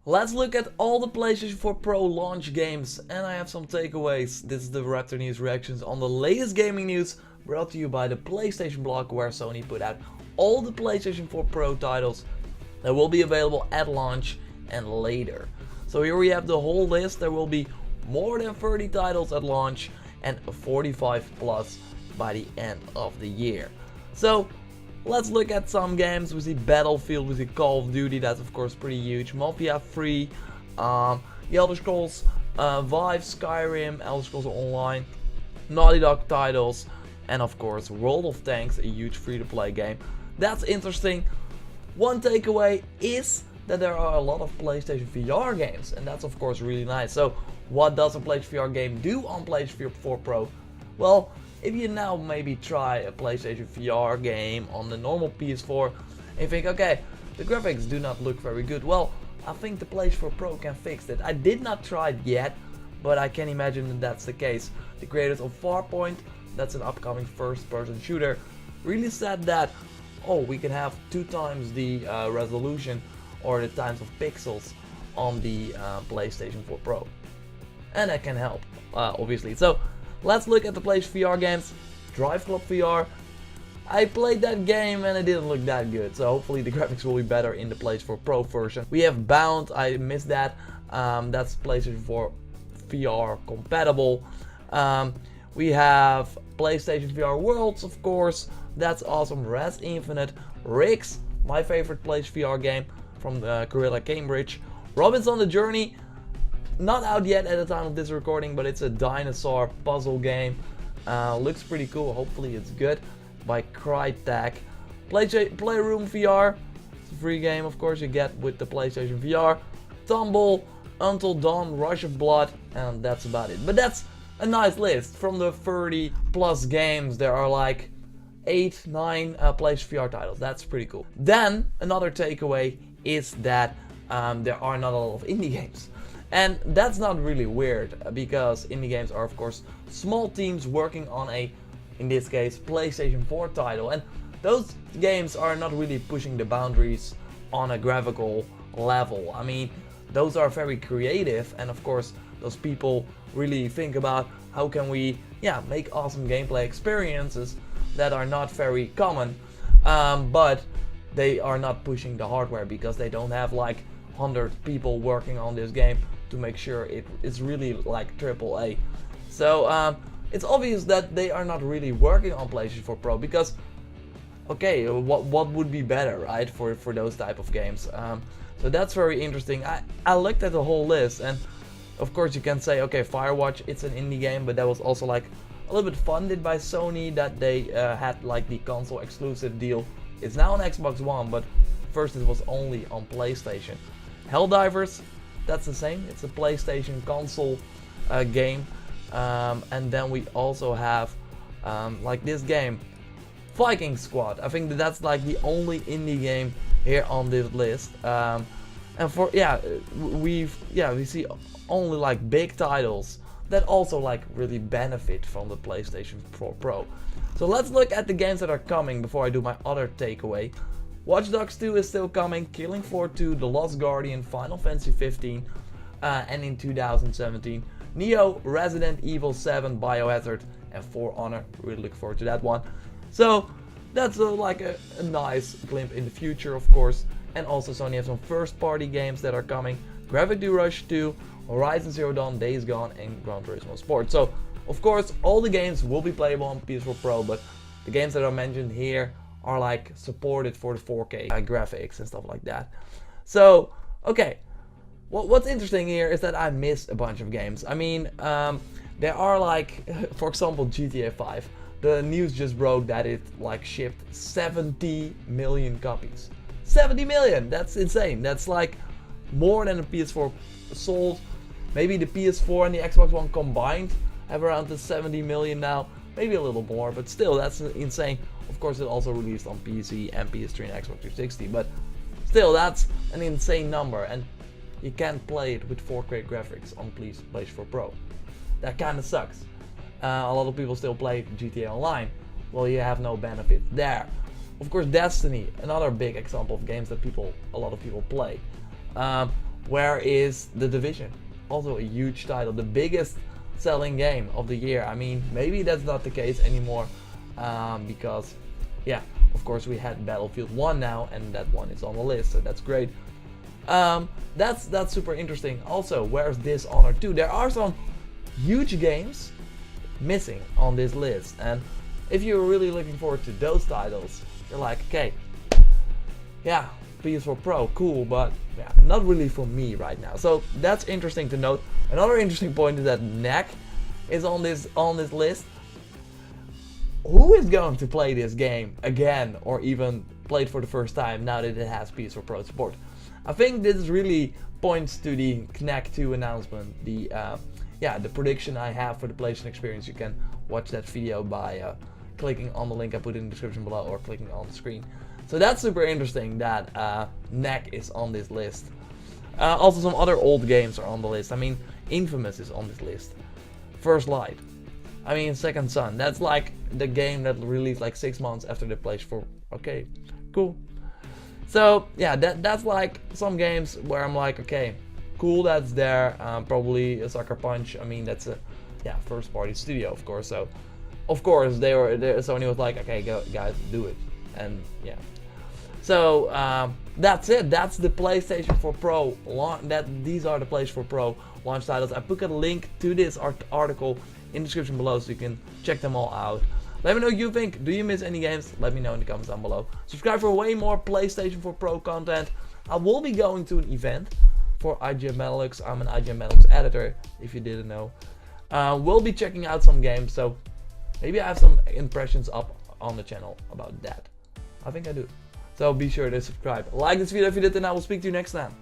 Let's look at all the PlayStation 4 Pro launch games, and I have some takeaways. This is the Raptor News reactions on the latest gaming news, brought to you by the PlayStation blog, where Sony put out all the PlayStation 4 Pro titles that will be available at launch and later. So here we have the whole list. There will be more than 30 titles at launch and 45 plus by the end of the year. So let's look at some games. We see Battlefield, we see Call of Duty, that's of course pretty huge. Mafia 3, the Elder Scrolls Vive, Skyrim, Elder Scrolls Online, Naughty Dog titles, and of course World of Tanks, a huge free-to-play game. That's interesting. One takeaway is that there are a lot of PlayStation VR games, and that's of course really nice. So what does a PlayStation VR game do on PlayStation 4 Pro? Well, if you now maybe try a PlayStation VR game on the normal PS4 and you think, okay, the graphics do not look very good, well, I think the PlayStation 4 Pro can fix it. I did not try it yet, but I can imagine that that's the case. The creators of Farpoint, that's an upcoming first-person shooter, really said that, oh, we can have 2 times the resolution or the times of pixels on the PlayStation 4 Pro. And that can help, obviously. So let's look at the PlayStation VR games. Drive Club VR. I played that game and it didn't look that good, so hopefully the graphics will be better in the PlayStation 4 Pro version. We have Bound, I missed that. That's PlayStation 4 VR compatible. We have PlayStation VR Worlds, of course. That's awesome. Res Infinite. Riggs, my favorite PlayStation VR game from Gorilla Cambridge. Robinson the Journey. Not out yet at the time of this recording, but it's a dinosaur puzzle game. Looks pretty cool. Hopefully it's good. By Crytek. Playroom VR. It's a free game, of course, you get with the PlayStation VR. Tumble, Until Dawn, Rush of Blood, and that's about it. But that's a nice list. From the 30 plus games, there are like 8, 9 PlayStation VR titles. That's pretty cool. Then another takeaway is that there are not a lot of indie games. And that's not really weird, because indie games are of course small teams working on a, in this case, PlayStation 4 title. And those games are not really pushing the boundaries on a graphical level. I mean, those are very creative, and of course those people really think about how can we make awesome gameplay experiences that are not very common, but they are not pushing the hardware because they don't have like 100 people working on this game to make sure it's really like AAA. So it's obvious that they are not really working on PlayStation 4 Pro because, okay, what would be better, right, for those type of games? So that's very interesting. I looked at the whole list, and of course you can say, okay, Firewatch, it's an indie game, but that was also like a little bit funded by Sony, that they had like the console exclusive deal. It's now on Xbox One, but first it was only on PlayStation. Helldivers, that's the same. It's a PlayStation console game. And then we also have like this game, Viking Squad. I think that's like the only indie game here on this list. And for we see only like big titles that also like really benefit from the PlayStation 4 Pro. So let's look at the games that are coming before I do my other takeaway. Watch Dogs 2 is still coming, Killing Floor 2, The Lost Guardian, Final Fantasy 15, and in 2017, Neo, Resident Evil 7, Biohazard, and For Honor. Really look forward to that one. So that's like a nice glimpse in the future, of course. And also Sony has some first-party games that are coming: Gravity Rush 2, Horizon Zero Dawn, Days Gone, and Gran Turismo Sport. So of course all the games will be playable on PS4 Pro, but the games that are mentioned here are like supported for the 4K graphics and stuff like that. So okay, what's interesting here is that I missed a bunch of games. I mean, there are like, for example, GTA 5. The news just broke that it like shipped 70 million copies. 70 million! That's insane. That's like more than the PS4 sold. Maybe the PS4 and the Xbox One combined have around the 70 million now. Maybe a little more, but still, that's insane. Of course, it also released on PC and PS3 and Xbox 360, but still, that's an insane number, and you can't play it with 4K graphics on PlayStation 4 Pro. That kind of sucks. A lot of people still play GTA Online. Well, you have no benefit there. Of course, Destiny, another big example of games that a lot of people play. where is The Division? Also a huge title, the biggest selling game of the year. I mean, maybe that's not the case anymore, because yeah, of course we had Battlefield 1 now, and that one is on the list, so that's great. That's super interesting. Also, where's Dishonored 2? There are some huge games missing on this list, and if you're really looking forward to those titles, you're like, okay, yeah, PS4 Pro, cool, but yeah, not really for me right now. So that's interesting to note. Another interesting point is that NEC is on this list. Who is going to play this game again, or even play it for the first time now that it has PS4 Pro support? I think this really points to the NEC 2 announcement. The prediction I have for the PlayStation experience. You can watch that video by clicking on the link I put in the description below or clicking on the screen. So that's super interesting that NEC is on this list. Also, some other old games are on the list. I mean, Infamous is on this list. First Light. I mean, Second Son. That's like the game that released like 6 months after the PlayStation 4. Okay, cool. So yeah, that's like some games where I'm like, okay, cool, that's there. Probably a Sucker Punch. I mean, that's a first party studio, of course. So of course Sony was like, okay, go guys, do it. And yeah. So that's it. That's the PlayStation 4 Pro these are the PlayStation 4 Pro launch titles. I put a link to this article in the description below so you can check them all out. Let me know what you think. Do you miss any games? Let me know in the comments down below. Subscribe for way more PlayStation 4 Pro content. I will be going to an event for IGN Benelux. I'm an IGN Benelux editor, if you didn't know. We'll be checking out some games, so maybe I have some impressions up on the channel about that. I think I do. So be sure to subscribe. Like this video if you did, and I will speak to you next time.